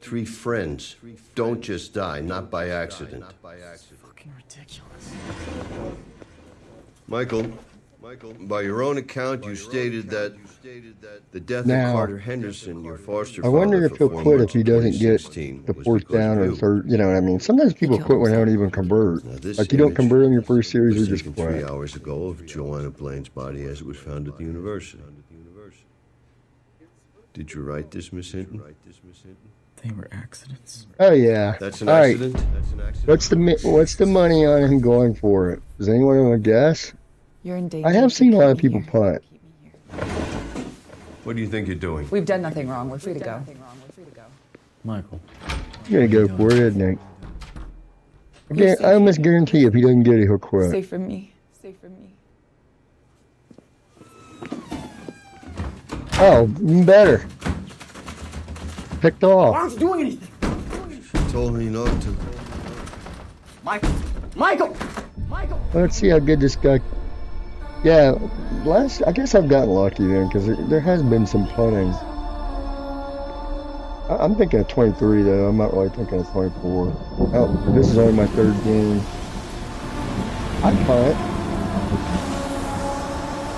3 friends. Don't just die, not by accident. Fucking ridiculous. Michael, by your own account, you stated that the death Now, of Carter Henderson, your foster I father, wonder if for he'll 4 quit if months he in doesn't get 2016 the was 4th because down of or you. 3rd. You know what I mean? Sometimes people quit when they don't even convert. Now, this Like you don't image convert in your first series, was you just taken 3 quit. hours ago of Joanna Blaine's body as it was found at the university. Did you write this, Miss Hinton? They were accidents. Oh yeah. That's an All right. accident? What's the money on him going for it? Does anyone want to guess? You're in danger. I have seen a lot of people punt. What do you think you're doing? We've done nothing wrong. We're free to go. Michael. You're gonna go for it, isn't it? Again, I almost guarantee if he doesn't get it, he'll quit. Safe from me. Safe from me. Oh, even better. Picked off. Why aren't you doing anything? She told me not to. Michael! Michael! Michael! Let's see how good this guy. Yeah, I guess I've gotten lucky then because there has been some punting. I'm thinking of 23 though. I'm not really thinking of 24. Oh, this is only my 3rd game. I punt.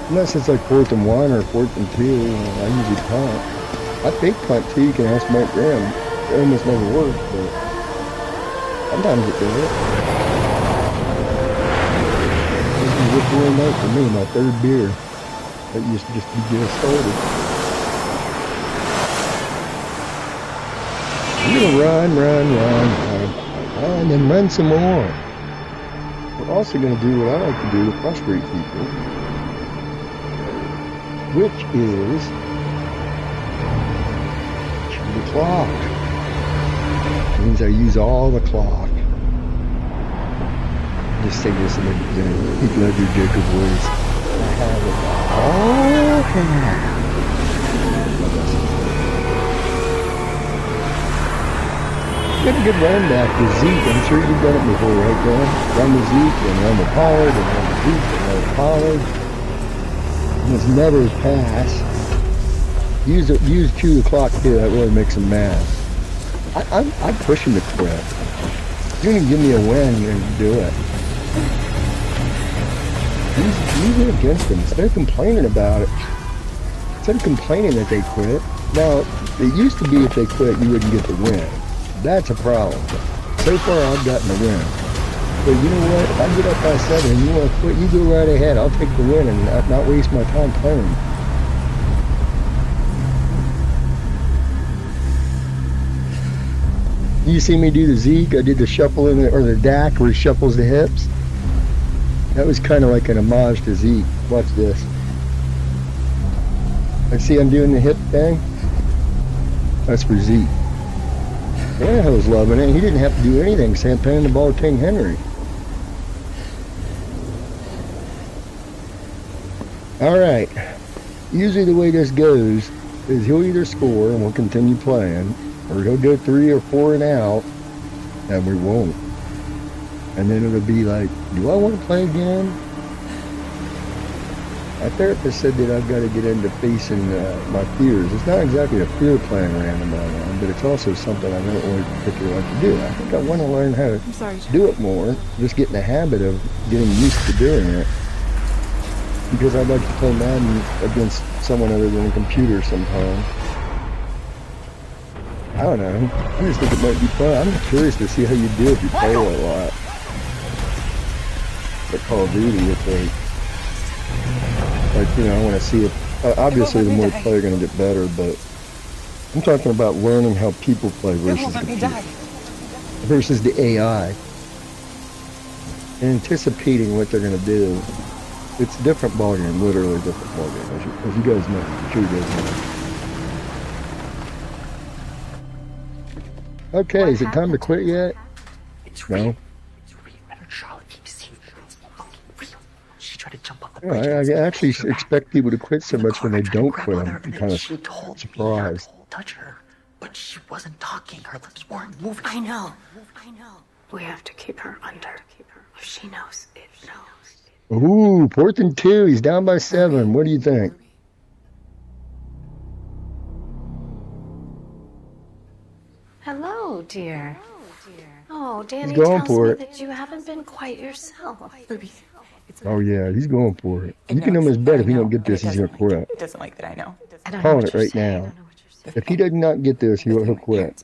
Unless it's like 4th and 1 or 4th and 2, I usually punt. I fake punt too. You can ask Mike Graham. It almost never works, but sometimes it does. This is a good night for me. My 3rd beer. That used to just be getting started. You're gonna run, and then run some more. We're also gonna do what I like to do to frustrate people, which is chew the clock. Means I use all the clock. Just say this in the beginning. People love your Joker voice. I have it all. Get a good run back with Zeke. I'm sure you've done it before, right, Glenn? Run with Zeke and run with Pollard and run with Zeke and run with Pollard. And it's never a pass. Use chew the clock too. That really makes them mad. I'm pushing the quit. You're gonna give me a win, you're gonna do it. Use it against them. Instead of complaining about it. Instead of complaining that they quit. Now, it used to be if they quit, you wouldn't get the win. That's a problem. So far, I've gotten the win. But you know what? If I get up by 7 and you want to quit, you go right ahead. I'll take the win and not waste my time playing. You see me do the Zeke? I did the shuffle or the DAC where he shuffles the hips. That was kind of like an homage to Zeke. Watch this. I see I'm doing the hip thing. That's for Zeke. Tannehill's loving it. He didn't have to do anything except paying the ball to King Henry. All right. Usually the way this goes is he'll either score and we'll continue playing, or he'll go 3 or 4 and out, and we won't. And then it'll be like, do I want to play again? My therapist said that I've got to get into facing my fears. It's not exactly a fear playing random online, but it's also something I don't really particularly like to do. I think I want to learn how to do it more, just get in the habit of getting used to doing it. Because I'd like to play Madden against someone other than a computer sometime. I don't know. I just think it might be fun. I'm curious to see how you do if you play a lot. But Call of Duty, it's like, you know, I want to see if, obviously the more you play, you're going to get better, but I'm talking about learning how people play versus the AI. And anticipating what they're going to do. It's a different ballgame, literally a different ballgame, as you guys know. I'm sure you guys know. Okay, is it time to quit yet? No? I actually expect people to quit so much when they don't quit. I'm kind of surprised. Touch her, but she wasn't talking. Her lips weren't moving. I know. We have to keep her under. If she knows, it knows. Ooh, 4th and 2. He's down by 7. What do you think? Hello, dear. Oh, Danny He's going tells for me it. that you haven't been quite yourself. Ruby. Oh yeah, he's going for it. You can knows almost that bet I if he don't know, get and this, it he's gonna doesn't like quit. it. It doesn't like that I know. I don't know Calling what it you're right saying. now. If he does not get this, he will quit.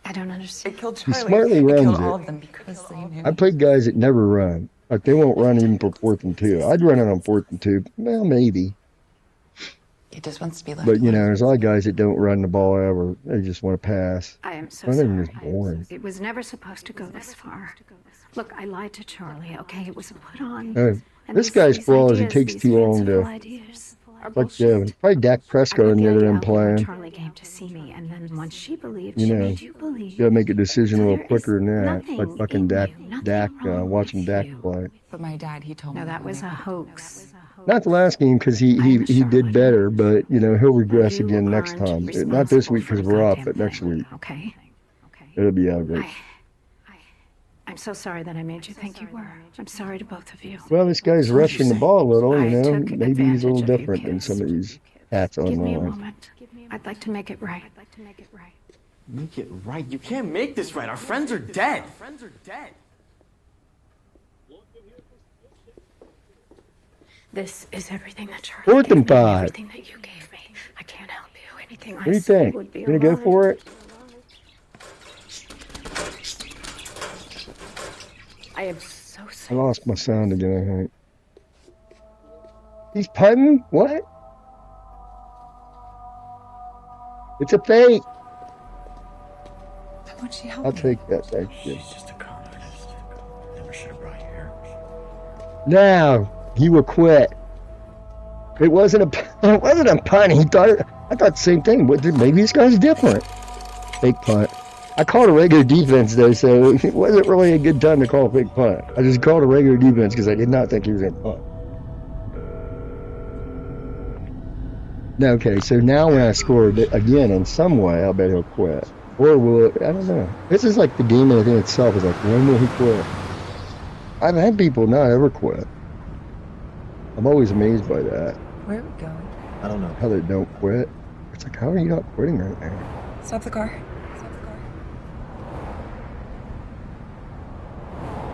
I don't understand. It killed He Charlie. smartly It runs killed it. all of them because they knew. I played guys that never run. Like they won't run even for 4th and 2. I'd run it on 4th and 2. Well, maybe. He just wants to be left But you know, alone. there's a lot of guys that don't run the ball ever. They just want to pass. I am so Running is sorry. boring. It was never supposed to go this far. Look, I lied to Charlie, okay? It was a put on. Oh, And this these- guy's these flaw is he ideas, takes these too long fanciful to. ideas are Like bullshit. probably Dak Prescott on the other end playing. Charlie came to see me, and then once she believed, You she know, made you believe. You gotta make a decision a So little there quicker is than that. nothing Like fucking in Dak, you, nothing wrong watching with Dak you. play. But my dad, he told me. No, that when was they a were- hoax. Not the last game because he I'm a did charlatan. better, but you know he'll regress You again next aren't time. Not this responsible week for because a we're off, goddamn but next thing, week okay? it'll be ugly. I'm so sorry that I made you think you were. I'm sorry to both of you. Well, this guy's rushing the ball a little, you I know. took Maybe he's a little advantage of you different than kids. some of these cats Give me a online. moment. I'd like to make it right. Make it right. You can't make this right. Our friends are dead. This is everything that Charlie 4th gave and me, 5. everything that you gave me. I can't help you. Anything What do you I say think? would be a Gonna go lie. for it? I am so I sorry. lost my sound again, I think. He's punting? What? It's a fake. Why won't she help I'll me? take that, thank you. She's just a con artist. Never should have brought you here. Now he will quit. It wasn't a punt. I thought the same thing. Maybe this guy's different. Fake punt. I called a regular defense though, so it wasn't really a good time to call a fake punt. I just called a regular defense because I did not think he was going to punt. No, okay, so now when I score again in some way, I'll bet he'll quit. Or will it? I don't know. This is like the game in itself is like, when will he quit? I've had people not ever quit. I'm always amazed by that. Where are we going? I don't know. How they don't quit. It's like, how are you not quitting right now? Stop the car.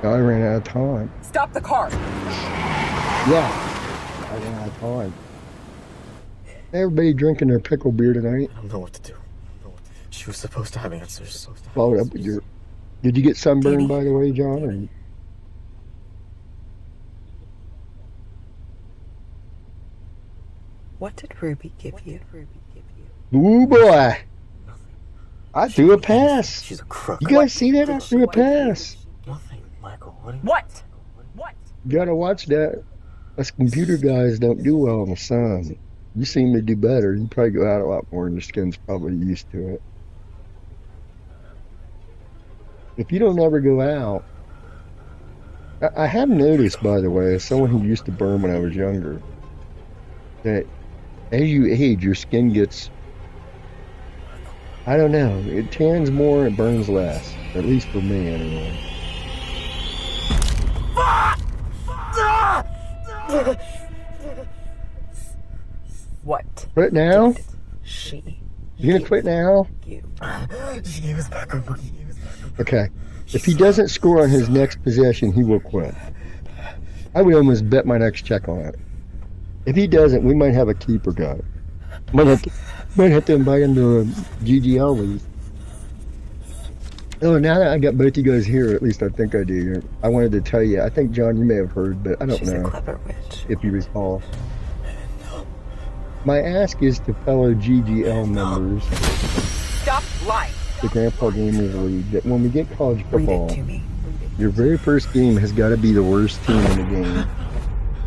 I ran out of time. Stop the car. Yeah. I ran out of time. Everybody drinking their pickle beer tonight. I don't know what to do. She was supposed to have answers. Followed up with your. Did you get sunburned, by the way, John? Or... What did Ruby give you? Ooh, boy. I threw a pass. She's a crook. You guys see that? I threw a pass. Nothing, Michael. What? You gotta watch that. Us computer guys don't do well in the sun. You seem to do better. You probably go out a lot more and your skin's probably used to it. If you don't ever go out, I have noticed, by the way, as someone who used to burn when I was younger, that as you age, your skin gets, I don't know, it tans more and burns less. At least for me, anyway. What? Quit now? She. You gonna quit now? You. She gave us back our money. Okay. If he doesn't score on his next possession, he will quit. I would almost bet my next check on it. If he doesn't, we might have a keeper guy. Might have to invite him to a GGL league. Oh, now that I got both you guys here, at least I think I do. I wanted to tell you. I think John, you may have heard, but I don't She's know a clever witch. if you recall. My ask is to fellow GGL members, Stop lying. the Grandpa Gamers League, that when we get college Read football, it to me. your very first game has got to be the worst team in the game.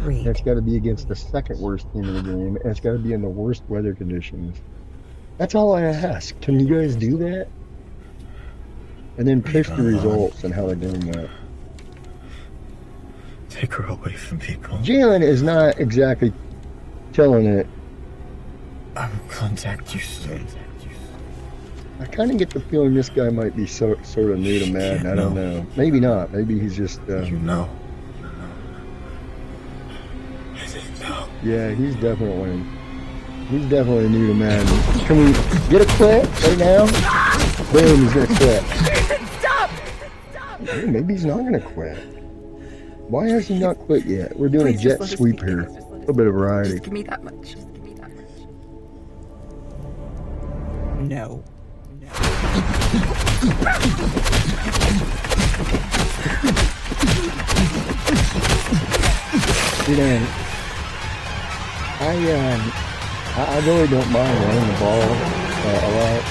Read. It's got to be against the second worst team in the game, and it's got to be in the worst weather conditions. That's all I ask. Can you guys do that? And then push the results and how they're doing that. Take her away from people. Jalen is not exactly killing it. I will contact you soon. I kind of get the feeling this guy might be sort of new to Madden. I don't know. Maybe not. Maybe he's just. You know. I didn't know. Yeah, he's definitely. He's definitely new to Madden. Can we get a quit right now? Boom, he's gonna quit. Stop! Hey, maybe he's not gonna quit. Why has he not quit yet? We're doing a jet sweep here. A little bit of variety. Just give me that much. No. You know, I really don't mind running the ball a lot.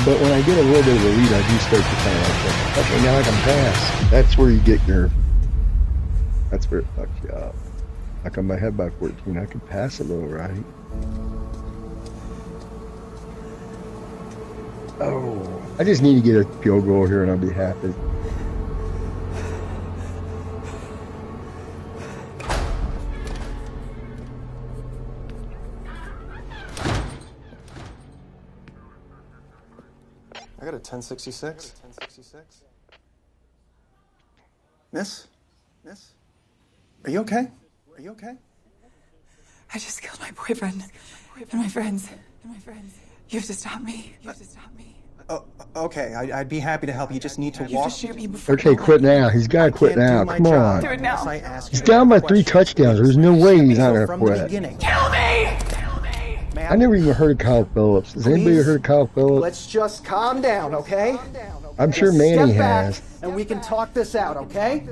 But when I get a little bit of a lead, I do start to kind of like, okay, now I can pass. That's where you get your, that's where it fucks you up. Like I'm ahead by 14, I can pass a little, right? Oh, I just need to get a field goal here and I'll be happy. I got a 1066. Miss? Are you okay? I just killed my boyfriend and my friends. You have to stop me. Oh, okay. I'd be happy to help. You just need to You walk. have to shoot me before. Okay, quit now. He's got to quit now. Come on. Do it now. He's down by 3 touchdowns. There's no way he's not going to quit. Kill me! I never even heard of Kyle Phillips. Has anybody heard of Kyle Phillips? Let's just calm down, okay? I'm sure Manny has. And we can talk this out, okay?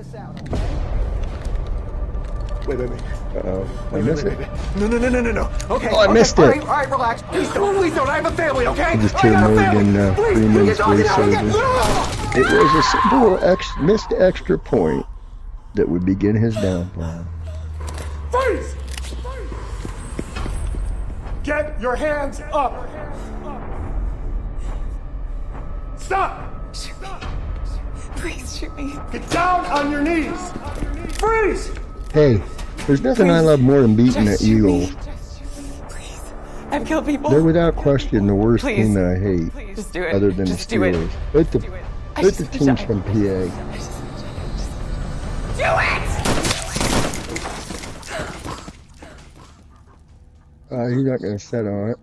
Wait. Uh-oh. I missed it. No. Okay. Oh, I missed it. All right, relax. Please don't. I have a family, okay? I just killed Morgan 3 minutes voiceover. It was a simple missed extra point that would begin his downfall. Freeze! Get your hands up! Stop! Shoot me. Please shoot me. Get down on your knees! Freeze! Hey, there's nothing I love more than beating the Eagles. Please. I've killed people. They're without question the worst Please. team that I hate, Please. Just do it. other than Just the do it. Steelers. But the teams from PA. Do it! He's not going to set on it.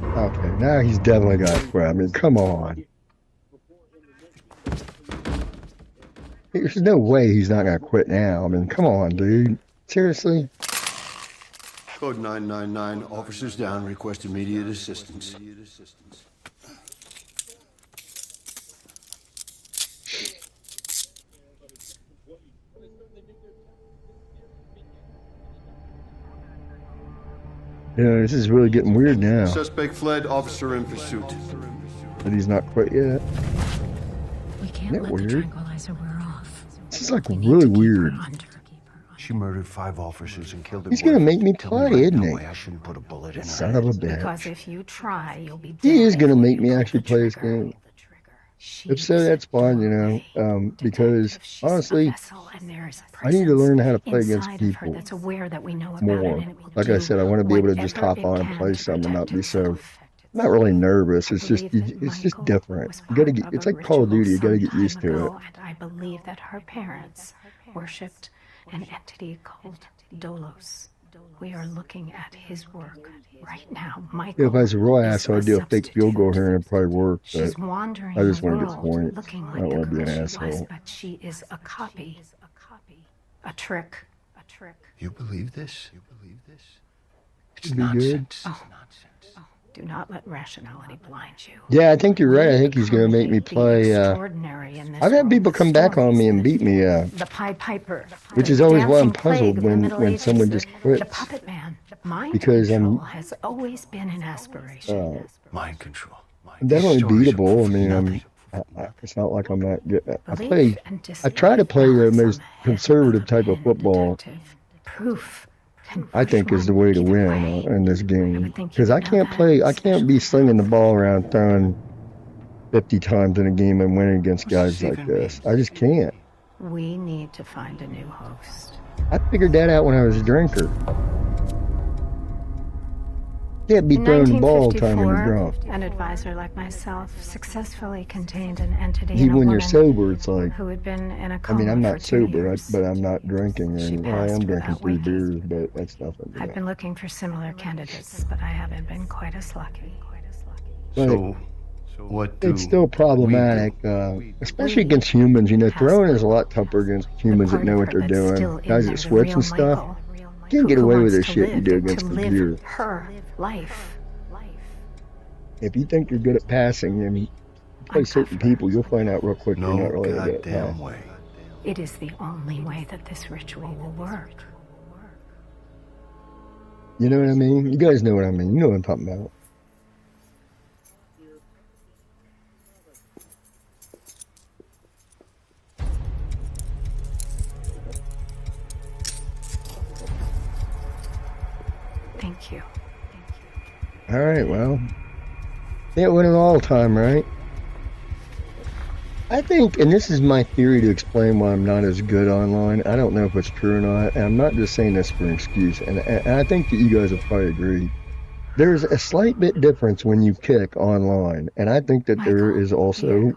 Okay, now he's definitely got to quit. I mean, come on. There's no way he's not going to quit now. I mean, come on, dude. Seriously? Code 999, officers down, request immediate assistance. Yeah, this is really getting weird now. Suspect fled, officer in pursuit. But he's not quit yet. We can't Isn't that let the weird? tranquilizer wear off. This is like really weird. She murdered 5 officers and killed He's gonna make me play, isn't he? I shouldn't put a bullet in her. Son of a Because bitch. if you try, you'll be He is dead gonna before make you me pull actually the play this trigger. game. If so, that's fine, you know, because honestly, I need to learn how to play against people more. Like I said, I want to be able to just hop on and play some and not be so, not really nervous. It's just different. You gotta get, it's like Call of Duty, you gotta get used to it. And I believe that her parents worshipped an entity called Dolos. We are looking at his work right now. Michael, If I was a real asshole, I'd do a fake field goal here and it'd probably work, but she's wandering I just the want to get world points. looking I like don't the want to be an girl she was, asshole. but she is a copy, a trick. You believe this? It's It'd be good. Oh, do not let rationality blind you. Yeah, I think you're right. I think he's gonna make me play. I've had people come back on me and beat me, The Pied Piper, which is the always why I'm dancing plague puzzled of the when Middle Ages, someone just the quits. Puppet Man. Mind Because control has always been an aspiration. Mind control. I'm definitely Stories are beatable. I mean, nothing. it's not like I'm not good. Belief and I disbelief try to play the balance most on the head conservative of type a of football. detective. Proof can I push think is the one way to either win way. in this game. I would think Because you I know can't that, play. I can't be especially- slinging the ball around, throwing 50 times in a game and winning against guys like this. I just can't. We need to find a new host. I figured that out when I was a drinker. Can't be In throwing the ball all the time when you're 1954, drunk. an advisor like myself successfully contained an entity Even in a when woman you're sober, it's like, who had been in a I coma mean, I'm for not 2 sober, years. but I'm not drinking. She And well, I passed am drinking without 3 waking. beers, but that's nothing. I've been looking for similar candidates, but I haven't been quite as lucky. But So, what do it's still problematic, especially against humans. You know, throwing is a lot tougher against humans that know what they're doing. Guys that switch and stuff, you can't get away with this shit you do against computers. Her life. If you think you're good at passing, I mean, you play certain people, you'll find out real quick you're not no really good at goddamn passing. way? It is the only way that this ritual will work. You know what I mean? You guys know what I mean. You know what I'm talking about. Thank you. All right, well, can't win it all the time, right? I think, and this is my theory to explain why I'm not as good online. I don't know if it's true or not, and I'm not just saying this for an excuse. And I think that you guys will probably agree. There's a slight bit difference when you kick online, and I think that there is also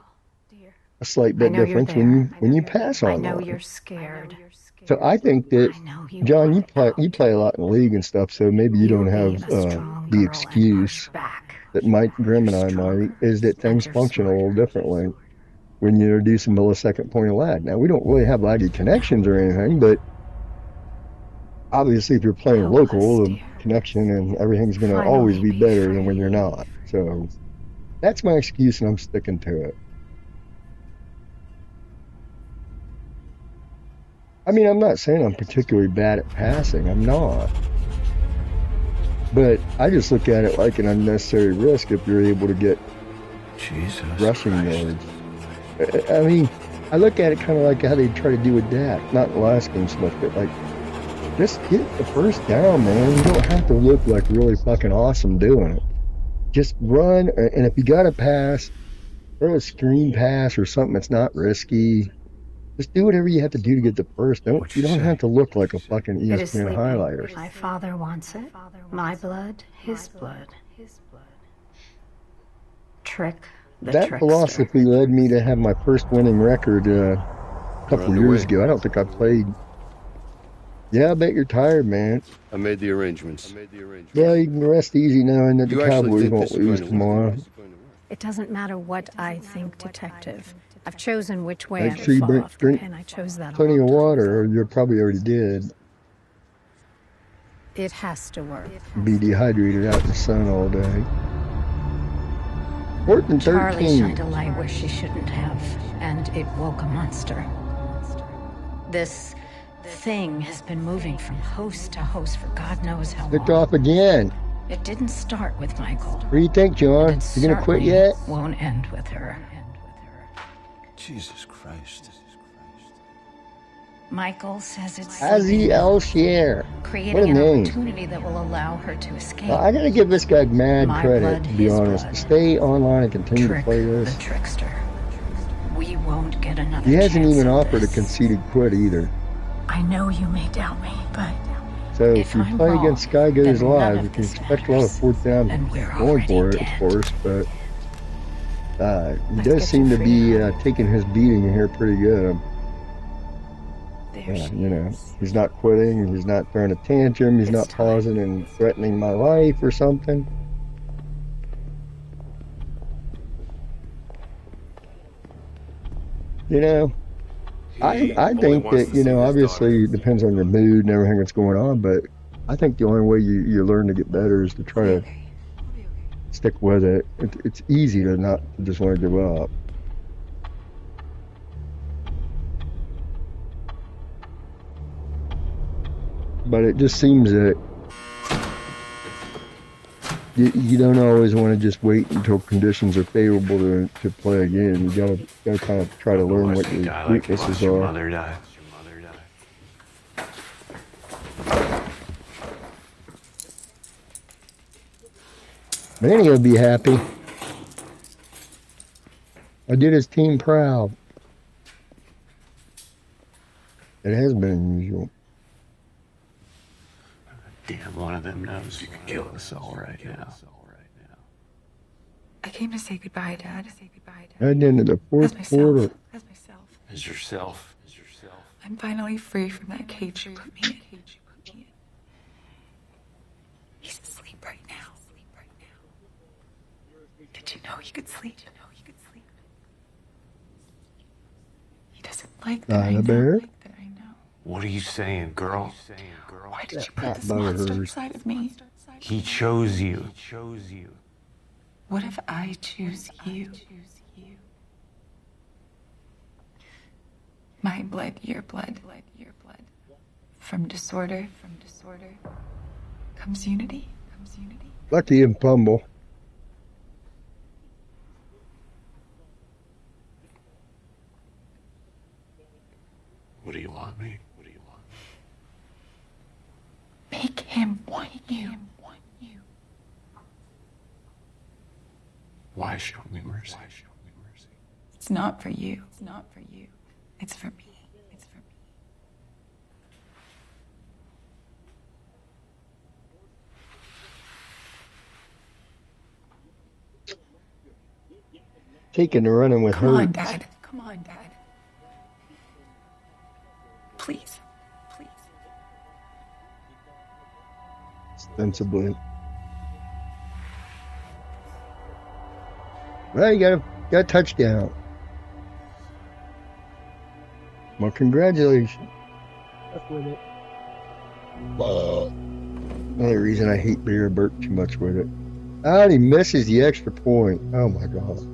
a slight bit difference when you pass I know online. you're scared. So I think that, John, you play a lot in the league and stuff, so maybe you don't have the excuse that Mike Grimm and I might, is that things function a little differently when you introduce a millisecond point of lag. Now, we don't really have laggy connections or anything, but obviously if you're playing local, the connection and everything's going to always be better than when you're not. So that's my excuse, and I'm sticking to it. I mean, I'm not saying I'm particularly bad at passing. I'm not. But I just look at it like an unnecessary risk if you're able to get rushing yards. I mean, I look at it kind of like how they try to do with Dak. Not in the last game so much, but like, just get the first down, man. You don't have to look like really fucking awesome doing it. Just run, and if you got to pass, throw a screen pass or something that's not risky. Just do whatever you have to do to get the first. You don't have to look like a fucking ESPN highlighter. My father wants it. My blood, his blood. Trick the That trickster. philosophy led me to have my first winning record a couple years ago. I don't think I played. Yeah, I bet you're tired, man. I made the arrangements. Well, you can rest easy knowing that the You actually Cowboys think won't this is lose going to tomorrow. It doesn't matter what I think, Detective. I've chosen which way Make I sure you fall off the drink pin. I chose that plenty a of long time water, ago. or you probably already did. It has to work. Be dehydrated out in the sun all day. 4th and Charlie 13. shined a light where she shouldn't have, and it woke a monster. This thing has been moving from host to host for God knows how Picked long. off again. It didn't start with Michael. What do you think, John? It You gonna quit certainly yet? won't end with her. Jesus Christ. Michael says it's Azzy Elshier. creating What a an name. opportunity that will allow her to escape. I gotta give this guy mad My credit, blood, to be his honest. blood. To stay online and continue Trick to play the this. trickster. We won't get another He hasn't chance even at offered a this. conceded quit either. I know you may doubt me, but So if if you I'm play wrong, against Sky then Goes none Live, of you can this expect a lot of matters. 4th down And we're going for already it, dead. of course, but he Let's does get seem you to be freedom. taking his beating here pretty good. There she You know, is. he's not quitting, he's not throwing a tantrum, he's It's not time. pausing and threatening my life or something. You know, I think that, you know, obviously it depends on your mood and everything that's going on, but I think the only way you learn to get better is to try to stick with it. It's easy to not just want to give up. But it just seems that you don't always want to just wait until conditions are favorable to play again. You gotta kind of try to learn what your weaknesses are. Man, he'll be happy. I did his team proud. It has been unusual. damn one of them knows you can kill us all right now. I came to say goodbye, Dad. Right into the fourth quarter. As myself. As yourself. I'm finally free from that cage you put me in. He's asleep right now. Did you know he could sleep? He doesn't like that I know. What are you saying, girl? Why did you put this monster inside of me? He chose you. What if I choose you? My blood, your blood. From disorder comes unity. Lucky and fumble. What do you want me? Make him want you. Why show me mercy? It's not for you. It's for me. Taking the running with her. Come on, Dad. Please. Ostensibly. Well, you got a touchdown. Well, congratulations. With it. Only reason I hate Beer Burt too much with it. Oh, and he misses the extra point. Oh my God.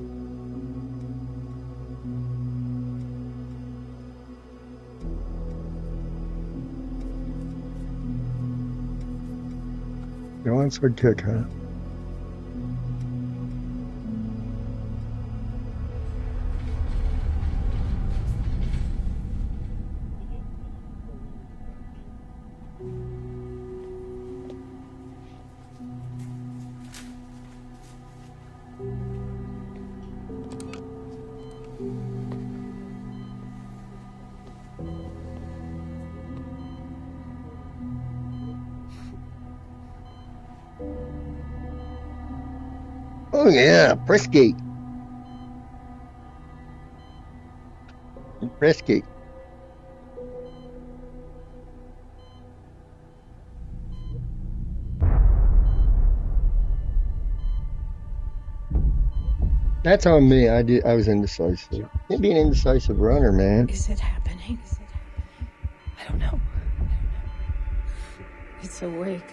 Go onside kick, huh? Oh yeah, Frisky. Frisky. That's on me. I was indecisive. Can't be an indecisive runner, man. Is it happening? I don't know. It's awake.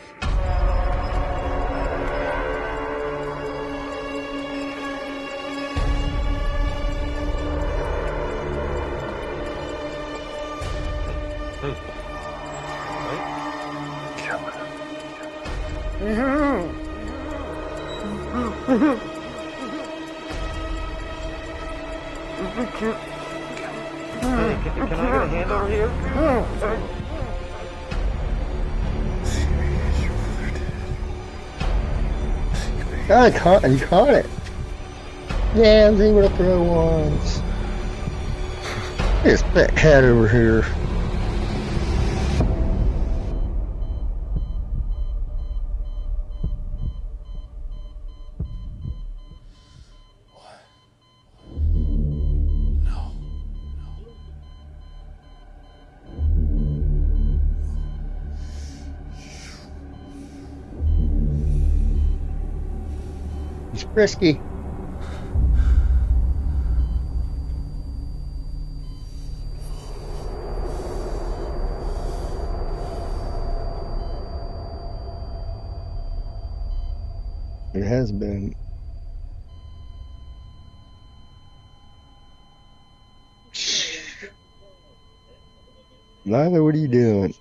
Can I get a hand over here? God, he caught it. Yeah, I was able to throw once. This fat cat over here. Risky. It has been. Lila, what are you doing?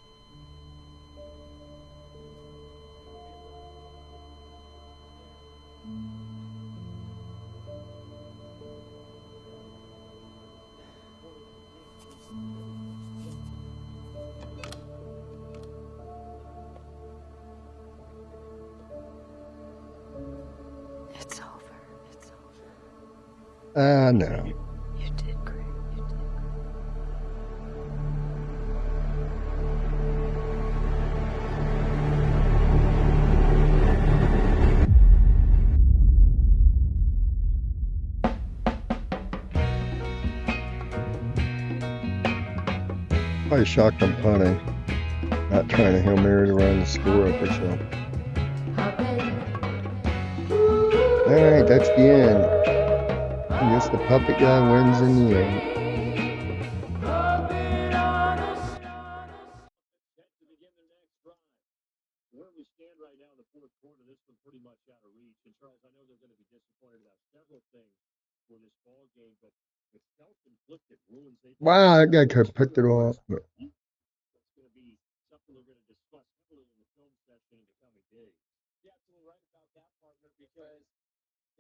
No. You did great. Probably shocked I'm punting. Not trying to Hail Mary to run the score up or something. Alright, that's the end. I guess the puppet guy wins in the end. Where we stand right now in the fourth quarter, this one's pretty much out of reach. And Charles, I know they're going to be disappointed about several things for this ball game, but the self-inflicted wounds they Wow, that guy could have picked it off. But it's going to be something we're going to discuss heavily in the film session in the coming days. You're absolutely right about that, partner, because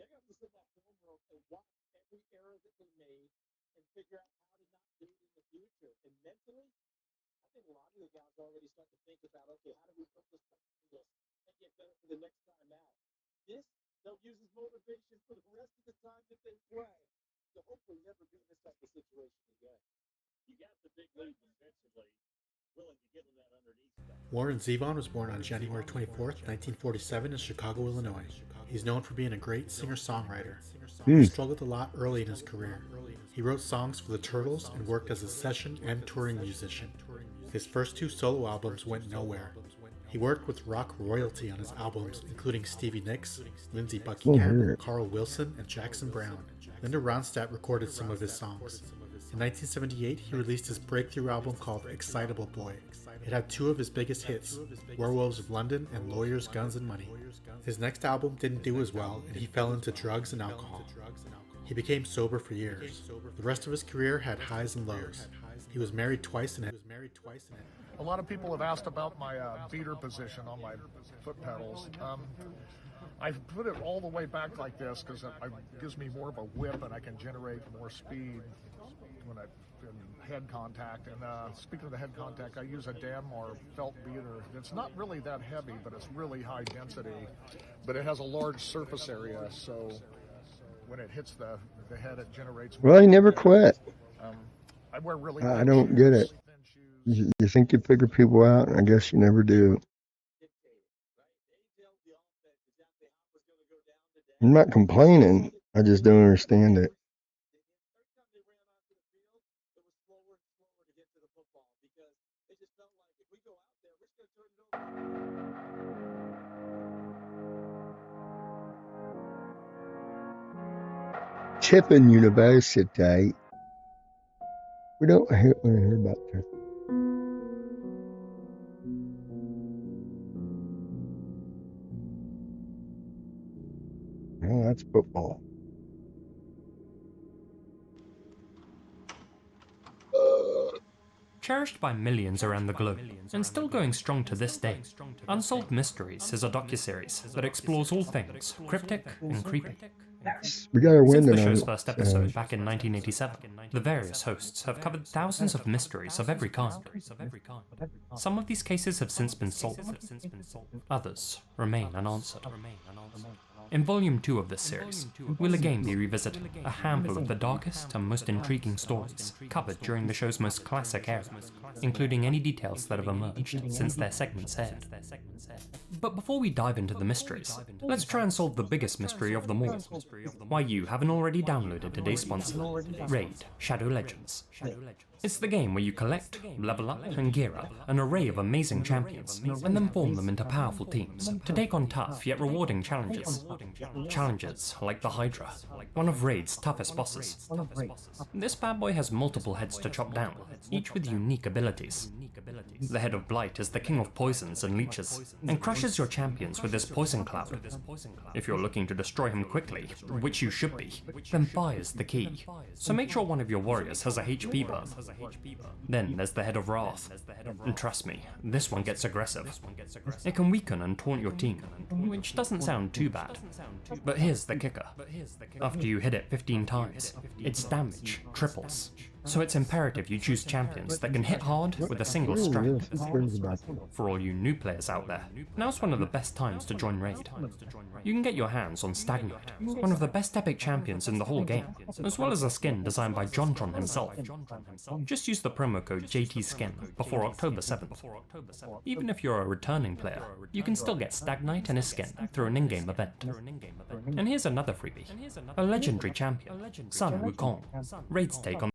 they got to sit in that film room and watch every error that they made and figure out how to not do it in the future. And mentally, I think a lot of the guys already start to think about, okay, how do we put this behind us and get better for the next time out? This, they'll use as motivation for the rest of the time that they play. So hopefully never be in this type of situation again. You got the big lead defensively, willing to give them that underneath stuff. Warren Zevon was born on January 24th, 1947 in Chicago, Illinois. He's known for being a great singer-songwriter. He struggled a lot early in his career. He wrote songs for the Turtles and worked as a session and touring musician. His first 2 solo albums went nowhere. He worked with rock royalty on his albums, including Stevie Nicks, Lindsey Buckingham, Carl Wilson, and Jackson Browne. Linda Ronstadt recorded some of his songs. In 1978, he released his breakthrough album called Excitable Boy. It had 2 of his biggest hits, Werewolves of London and Lawyers, Guns and Money. His next album didn't do as well, and he fell into drugs and alcohol. He became sober for years. The rest of his career had highs and lows. He was married twice and had A lot of people have asked about my beater position on my foot pedals. I put it all the way back like this because it gives me more of a whip and I can generate more speed when I in head contact. And speaking of the head contact, I use a dam or felt beater. It's not really that heavy, but it's really high density. But it has a large surface area, so when it hits the head, it generates more. well, he never quit. I wear really I don't get it. You think you figure people out, and I guess you never do. I'm not complaining. I just don't understand it. Tiffin University. We don't hear about that. Oh, that's football. Cherished by millions around the globe, and still going strong to this day, Unsolved Mysteries is a docuseries that explores all things cryptic and creepy. Yes, we got our win Since the tonight. show's first episode back in 1987, the various hosts have covered thousands of mysteries of every kind. Some of these cases have since been solved, others remain unanswered. In Volume 2 of this series, we'll again be revisiting a handful of the darkest and most intriguing stories covered during the show's most classic era, including any details that have emerged since their segments aired. But before we dive into the mysteries, let's try and solve the biggest mystery of them all. Why you haven't already downloaded today's sponsor, Raid Shadow Legends. It's the game where you collect, level up, and gear up an array of amazing champions, and then form them into powerful teams to take on tough yet rewarding challenges. Challenges like the Hydra, one of Raid's toughest bosses. This bad boy has multiple heads to chop down, each with unique abilities. The head of Blight is the king of poisons and leeches, and crushes your champions with his poison cloud. If you're looking to destroy him quickly, which you should be, then fire's the key. So make sure one of your warriors has a HP buff. Then there's the head of Wrath, and trust me, this one gets aggressive. It can weaken and taunt your team, which doesn't sound too bad. But here's the kicker. After you hit it 15 times, its damage triples. So it's imperative you choose champions that can hit hard with a single strike. For all you new players out there, now's one of the best times to join Raid. You can get your hands on Stag Knight, one of the best epic champions in the whole game, as well as a skin designed by JonTron himself. Just use the promo code JTSkin before October 7th. Even if you're a returning player, you can still get Stag Knight and his skin through an in-game event. And here's another freebie, a legendary champion, Sun Wukong, Raid's take on